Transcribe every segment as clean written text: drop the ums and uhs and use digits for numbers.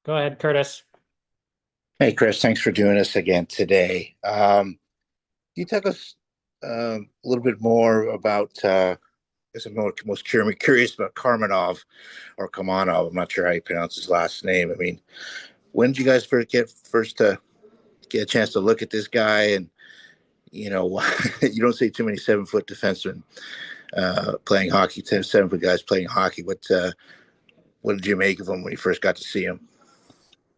Go ahead, Curtis. Hey, Chris, thanks for doing this again today. Can you tell us a little bit more about, I guess I'm most curious about Karmanov or Kamanov. I'm not sure how you pronounce his last name. I mean, when did you guys first get a chance to look at this guy? And, you know, you don't see too many 7 foot defensemen playing hockey, 7 foot guys playing hockey. What did you make of him when you first got to see him?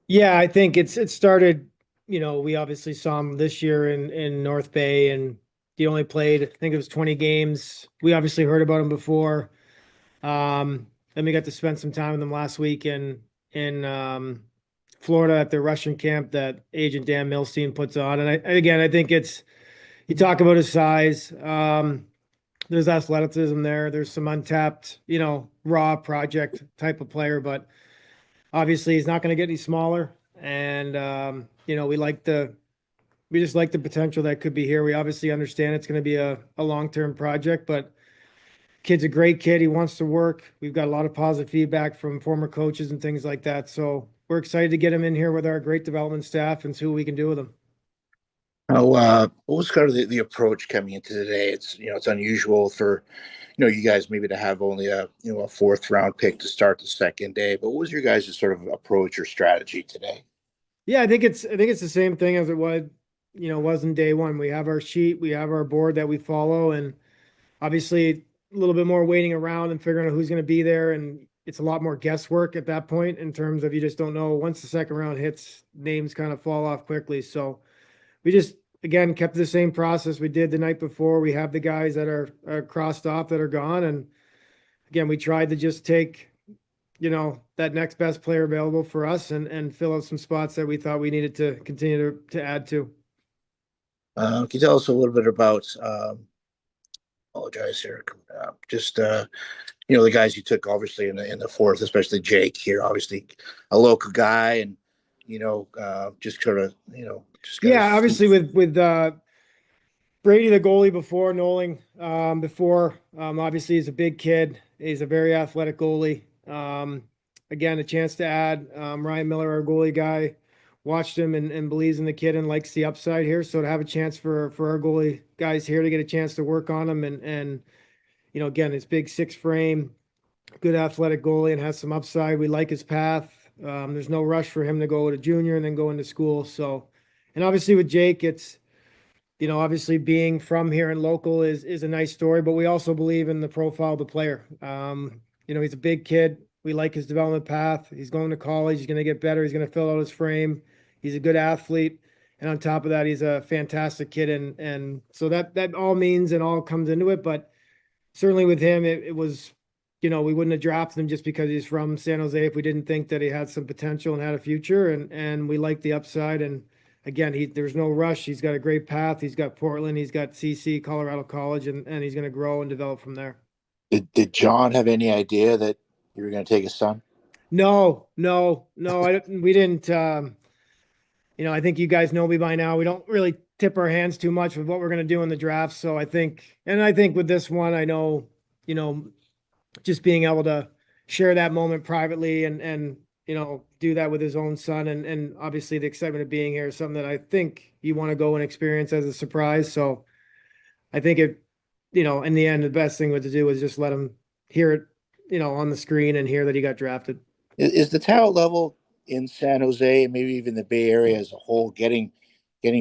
Yeah, I think it started, we obviously saw him this year in North Bay, and he only played, I think it was 20 games. We obviously heard about him before. Then we got to spend some time with him last week in Florida at the Russian camp that Agent Dan Milstein puts on. And again, I think it's you talk about his size. There's athleticism there. There's some untapped, raw project type of player, but obviously, he's not going to get any smaller, and we just like the potential that could be here. We obviously understand it's going to be a long-term project, but kid's a great kid. He wants to work. We've got a lot of positive feedback from former coaches and things like that. So we're excited to get him in here with our great development staff and see what we can do with him. What was kind of the approach coming into today? It's unusual for, you guys maybe to have only a fourth round pick to start the second day. But what was your guys' sort of approach or strategy today? Yeah, I think it's the same thing as it was in day one. We have our sheet, we have our board that we follow, and obviously a little bit more waiting around and figuring out who's going to be there. And it's a lot more guesswork at that point in terms of you just don't know. Once the second round hits, names kind of fall off quickly. So we just, again, kept the same process we did the night before. We have the guys that are crossed off that are gone. And again, we tried to just take, that next best player available for us and fill out some spots that we thought we needed to continue to add to. Can you tell us a little bit about, apologize here, just the guys you took obviously in the fourth, especially Jake here, obviously a local guy, and just sort of just got Yeah, his. obviously with Brady, the goalie before Nolan, obviously he's a big kid. He's a very athletic goalie. Again, a chance to add Ryan Miller, our goalie guy, watched him and believes in the kid and likes the upside here. So to have a chance for our goalie guys here to get a chance to work on him and again, his big six frame, good athletic goalie and has some upside. We like his path. There's no rush for him to go to junior and then go into school. So, and obviously with Jake, it's obviously being from here and local is a nice story, but we also believe in the profile of the player. He's a big kid. We like his development path. He's going to college. He's going to get better. He's going to fill out his frame. He's a good athlete. And on top of that, he's a fantastic kid. And so that all means and all comes into it. But certainly with him, it was, we wouldn't have drafted him just because he's from San Jose if we didn't think that he had some potential and had a future. And we like the upside. And again, there's no rush. He's got a great path. He's got Portland. He's got CC, Colorado College, and he's going to grow and develop from there. Did John have any idea that you were going to take his son? No, no, no. We didn't. I think you guys know me by now. We don't really tip our hands too much with what we're going to do in the draft. So I think with this one, I know, just being able to share that moment privately and do that with his own son and obviously the excitement of being here is something that I think you want to go and experience as a surprise. So I think in the end, the best thing to do was just let him hear it, on the screen and hear that he got drafted. Is the talent level in San Jose and maybe even the Bay Area as a whole getting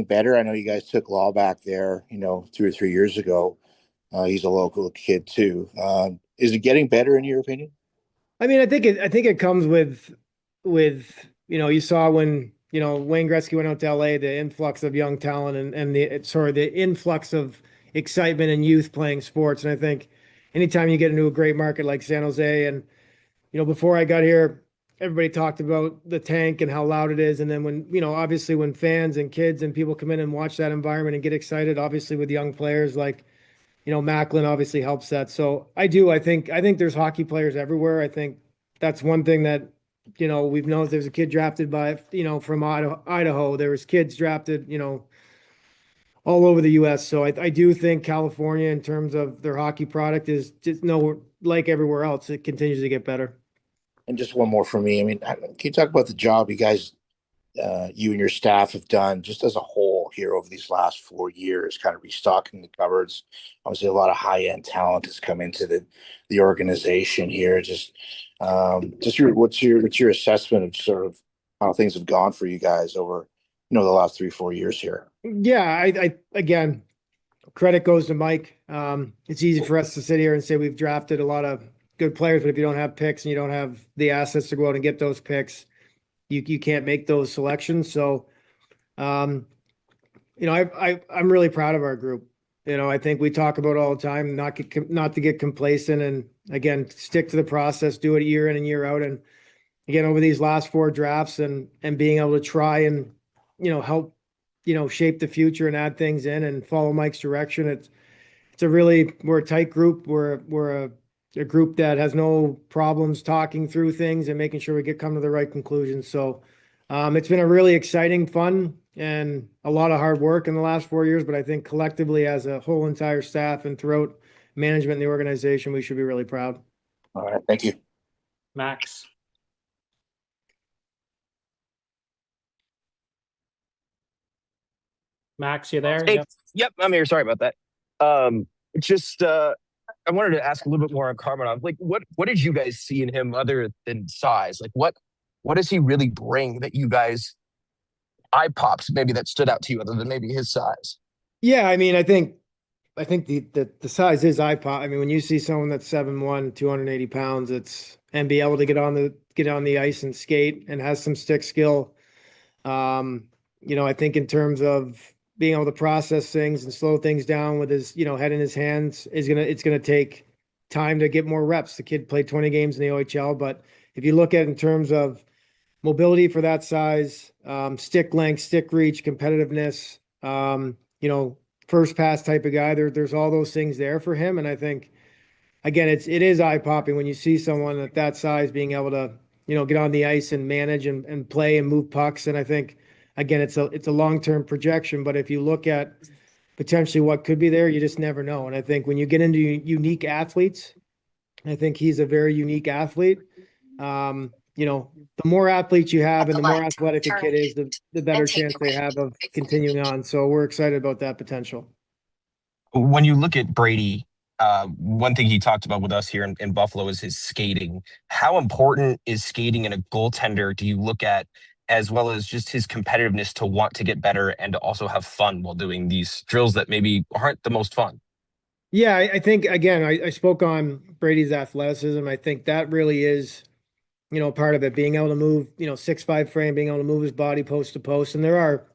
better? I know you guys took Law back there, 2 or 3 years ago. He's a local kid too. Is it getting better in your opinion? I mean, I think it comes with you saw when Wayne Gretzky went out to LA, the influx of young talent and the influx of excitement and youth playing sports. And I think anytime you get into a great market like San Jose, and before I got here, everybody talked about the tank and how loud it is. And then when obviously when fans and kids and people come in and watch that environment and get excited, obviously with young players like Macklin obviously helps that. So I think there's hockey players everywhere. I think that's one thing that, we've known. There's a kid drafted from Idaho. There was kids drafted, all over the US. So I do think California in terms of their hockey product is just like everywhere else. It continues to get better. And just one more for me. I mean, can you talk about the job you guys, you and your staff have done just as a whole here over these last 4 years, kind of restocking the cupboards? Obviously, a lot of high-end talent has come into the organization here. What's your assessment of sort of how things have gone for you guys over, the last 3-4 years here? Yeah, I again, credit goes to Mike. It's easy for us to sit here and say we've drafted a lot of good players, but if you don't have picks and you don't have the assets to go out and get those picks, you can't make those selections. So, I'm really proud of our group. I think we talk about it all the time, not to get complacent, and again, stick to the process, do it year in and year out. And again, over these last 4 drafts and being able to try and, help, shape the future and add things in and follow Mike's direction. We're a tight group. We're a group that has no problems talking through things and making sure we come to the right conclusions. So it's been a really exciting, fun, and a lot of hard work in the last 4 years, but I think collectively as a whole entire staff and throughout management and the organization, we should be really proud. All right. Thank you. Max. Max, you there? Hey, yep, I'm here. Sorry about that. I wanted to ask a little bit more on Karmanov. Like, what did you guys see in him other than size? Like, what does he really bring that you guys eye pops maybe that stood out to you other than maybe his size? Yeah, I mean, I think the size is eye pop. I mean, when you see someone that's 7'1", 280 pounds, and be able to get on the ice and skate and has some stick skill. I think in terms of being able to process things and slow things down with his, head in his hands it's gonna take time to get more reps. The kid played 20 games in the OHL, but if you look at in terms of mobility for that size, stick length, stick reach, competitiveness, first pass type of guy, there's all those things there for him. And I think, again, it is eye popping when you see someone at that size being able to, get on the ice and manage and play and move pucks. And I think, again, it's a long-term projection, but if you look at potentially what could be there, you just never know. And I think when you get into unique athletes, I think he's a very unique athlete. The more athletes you have and the more athletic a kid is, the better chance they have of continuing on. So we're excited about that potential. When you look at Brady, one thing he talked about with us here in Buffalo is his skating. How important is skating in a goaltender do you look at, as well as just his competitiveness to want to get better and to also have fun while doing these drills that maybe aren't the most fun? Yeah, I think, again, I spoke on Brady's athleticism. I think that really is, part of it, being able to move, 6'5" frame, being able to move his body post to post. And there are,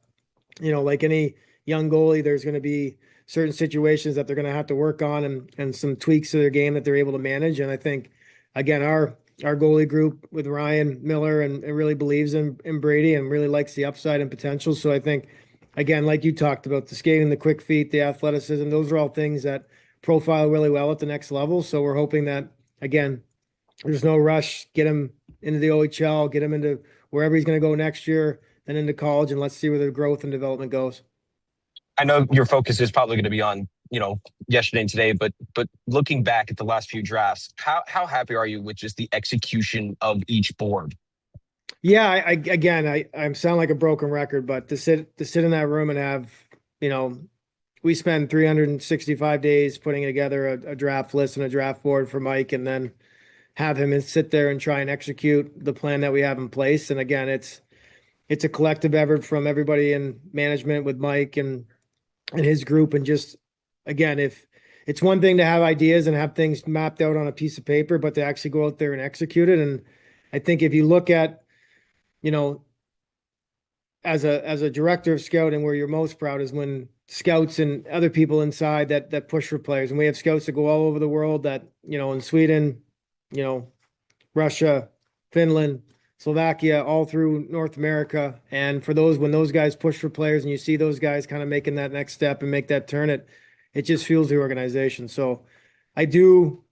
like any young goalie, there's going to be certain situations that they're going to have to work on and some tweaks to their game that they're able to manage. And I think, again, our goalie group with Ryan Miller and really believes in Brady and really likes the upside and potential. So I think, again, like you talked about, the skating, the quick feet, the athleticism, those are all things that profile really well at the next level. So we're hoping that, again, there's no rush, get him into the OHL, get him into wherever he's going to go next year, then into college, and let's see where the growth and development goes. I know your focus is probably going to be on, yesterday and today, but looking back at the last few drafts, how happy are you with just the execution of each board? Yeah, I sound like a broken record, but to sit in that room and have, we spend 365 days putting together a draft list and a draft board for Mike, and then have him and sit there and try and execute the plan that we have in place. And again, it's a collective effort from everybody in management with Mike and his group. And just, again, if it's one thing to have ideas and have things mapped out on a piece of paper, but to actually go out there and execute it. And I think if you look at, as a director of scouting, where you're most proud is when scouts and other people inside that push for players. And we have scouts that go all over the world that, in Sweden, Russia, Finland, Slovakia, all through North America. And for when those guys push for players and you see those guys kind of making that next step and make that turn, it just fuels the organization. So I do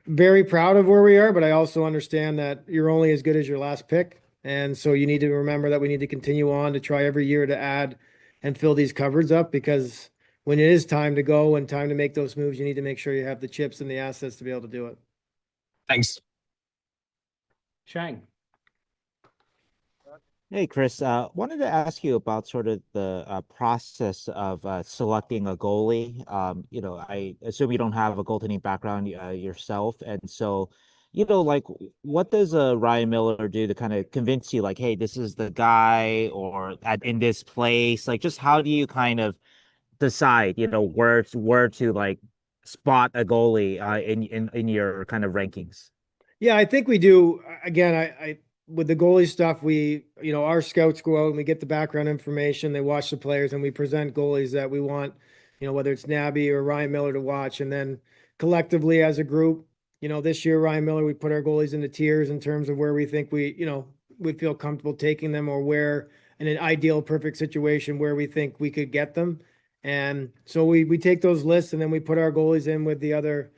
very proud of where we are, but I also understand that you're only as good as your last pick. And so you need to remember that we need to continue on to try every year to add and fill these cupboards up, because when it is time to go and time to make those moves, you need to make sure you have the chips and the assets to be able to do it. Thanks. Chang. Hey, Chris, wanted to ask you about sort of the process of selecting a goalie. I assume you don't have a goaltending background yourself. And so, like, what does Ryan Miller do to kind of convince you, like, hey, this is the guy, or in this place? Like, just how do you kind of decide, where to like spot a goalie in your kind of rankings? Yeah, I think we do. Again, I with the goalie stuff, our scouts go out and we get the background information. They watch the players and we present goalies that we want, whether it's Nabby or Ryan Miller to watch. And then collectively as a group, this year, Ryan Miller, we put our goalies into tiers in terms of where we think we feel comfortable taking them, or where in an ideal perfect situation where we think we could get them. And so we take those lists and then we put our goalies in with the other,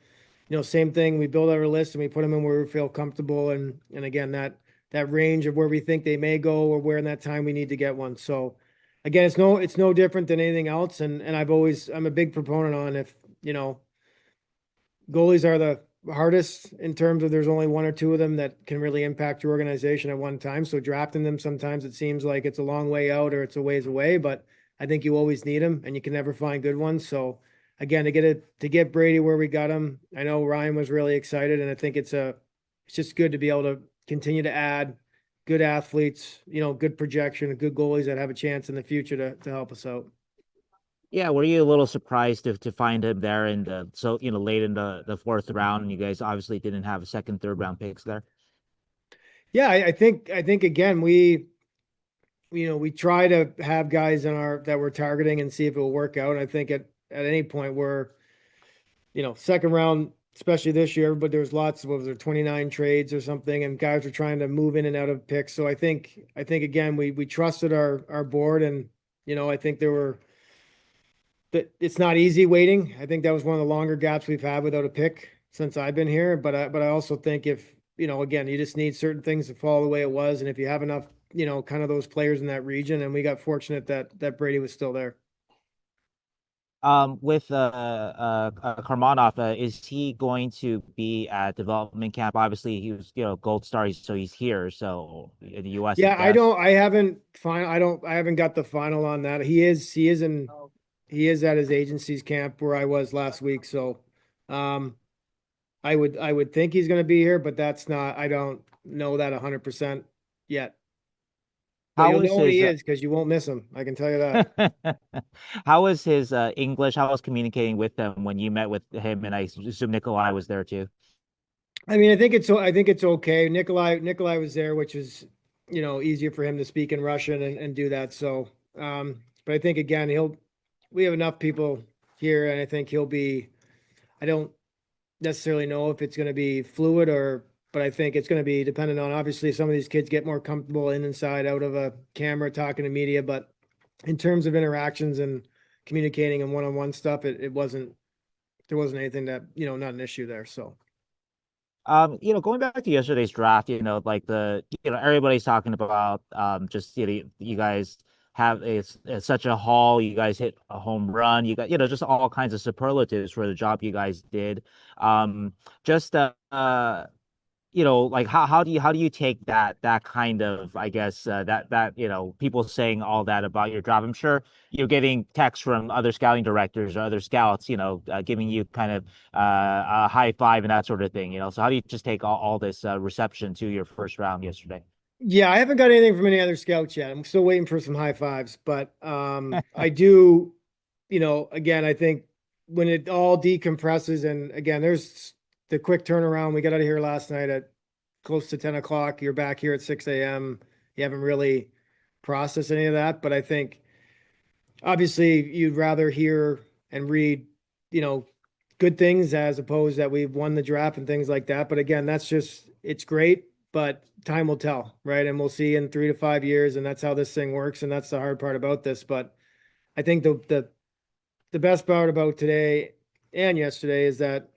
same thing. We build our list and we put them in where we feel comfortable. And again, that range of where we think they may go, or where in that time we need to get one. So again, it's no different than anything else. And I'm a big proponent on, if, goalies are the hardest in terms of there's only one or two of them that can really impact your organization at one time. So drafting them, sometimes it seems like it's a long way out or it's a ways away, but I think you always need them and you can never find good ones. So again, to get Brady where we got him, I know Ryan was really excited, and I think it's just good to be able to continue to add good athletes, good projection, and good goalies that have a chance in the future to help us out. Yeah, were you a little surprised to find him there in late in the fourth round, and you guys obviously didn't have a second, third round picks there? Yeah, I think again, we try to have guys that we're targeting and see if it will work out. And I think at any point we're, second round, especially this year, but there's lots of, what was there, 29 trades or something, and guys were trying to move in and out of picks. So I think again, we trusted our board, and, I think that it's not easy waiting. I think that was one of the longer gaps we've had without a pick since I've been here. But I also think if, again, you just need certain things to fall the way it was. And if you have enough, kind of those players in that region, and we got fortunate that Brady was still there. With Karmanov, is he going to be at development camp? Obviously, he was, gold star, so he's here. So in the U.S. Yeah, I haven't got the final on that. He is at his agency's camp where I was last week. So, I would think he's going to be here, but I don't know that 100% yet. But you'll know he is, because you won't miss him. I can tell you that. How was his English? How was communicating with them when you met with him? And I assume Nikolai was there too. I mean, I think it's okay. Nikolai was there, which is, easier for him to speak in Russian and do that. So, but I think again, we have enough people here, and I think I don't necessarily know if it's going to be fluid, but I think it's going to be dependent on, obviously, some of these kids get more comfortable inside out of a camera talking to media, but in terms of interactions and communicating and one-on-one stuff, there wasn't anything that, not an issue there. So, going back to yesterday's draft, like everybody's talking about, just, you guys have such a haul, you guys hit a home run, you got, just all kinds of superlatives for the job you guys did. Like how do you take that kind of, I guess, that people saying all that about your job? I'm sure you're getting texts from other scouting directors or other scouts, giving you kind of a high five and that sort of thing, so how do you just take all this reception to your first round yesterday? Yeah, I haven't got anything from any other scouts yet. I'm still waiting for some high fives, but I do, again, I think when it all decompresses, and again, there's the quick turnaround. We got out of here last night at close to 10 o'clock. You're back here at 6 a.m. You haven't really processed any of that, but I think obviously you'd rather hear and read, good things as opposed that we've won the draft and things like that. But again, it's great, but time will tell, right? And we'll see in 3 to 5 years, and that's how this thing works. And that's the hard part about this. But I think the best part about today and yesterday is that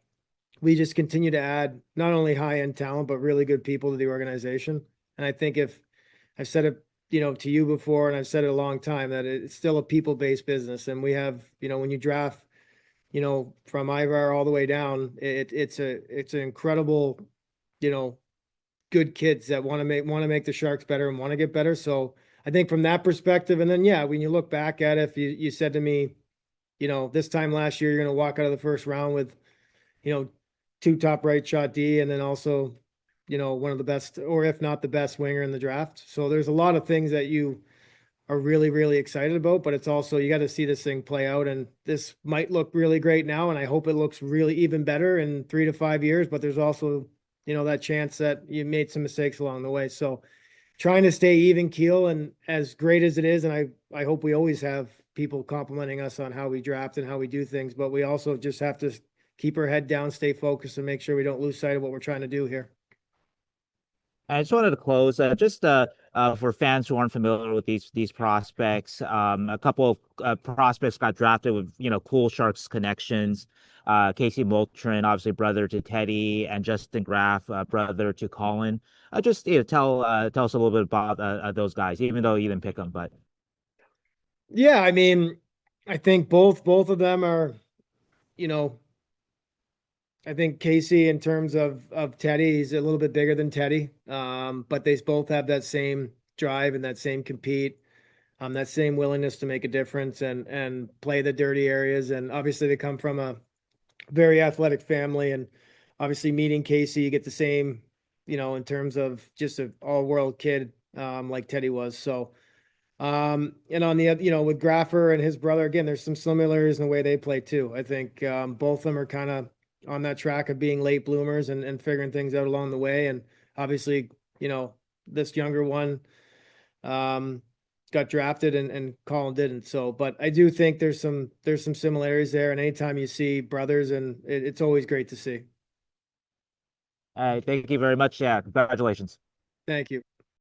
we just continue to add not only high-end talent, but really good people to the organization. And I think if I've said it, to you before, and I've said it a long time, that it's still a people-based business. And we have, when you draft, from Ivar all the way down, it's an incredible, good kids that want to make the Sharks better and want to get better. So I think from that perspective, and then yeah, when you look back at it, if you said to me, this time last year you're going to walk out of the first round with, 2 top right shot D, and then also, one of the best, or if not the best winger in the draft. So there's a lot of things that you are really, really excited about, but it's also, you got to see this thing play out, and this might look really great now. And I hope it looks really even better in 3 to 5 years, but there's also, that chance that you made some mistakes along the way. So trying to stay even keel, and as great as it is, and I hope we always have people complimenting us on how we draft and how we do things, but we also just have to keep our head down, stay focused, and make sure we don't lose sight of what we're trying to do here. I just wanted to close for fans who aren't familiar with these prospects. A couple of prospects got drafted with cool Sharks connections. Casey Moultrin, obviously brother to Teddy, and Justin Graff, brother to Colin. Just tell us a little bit about those guys, even though you didn't pick them. But yeah, I mean, I think both of them are, I think Casey, in terms of Teddy, he's a little bit bigger than Teddy, but they both have that same drive and that same compete, that same willingness to make a difference and play the dirty areas. And obviously they come from a very athletic family, and obviously meeting Casey, you get the same, in terms of just an all-world kid, like Teddy was. So, and on the, with Graffer and his brother, again, there's some similarities in the way they play too. I think both of them are kind of on that track of being late bloomers and figuring things out along the way. And obviously, this younger one got drafted and Colin didn't. So, but I do think there's some similarities there. And anytime you see brothers, and it's always great to see. thank you very much. Yeah, congratulations. Thank you.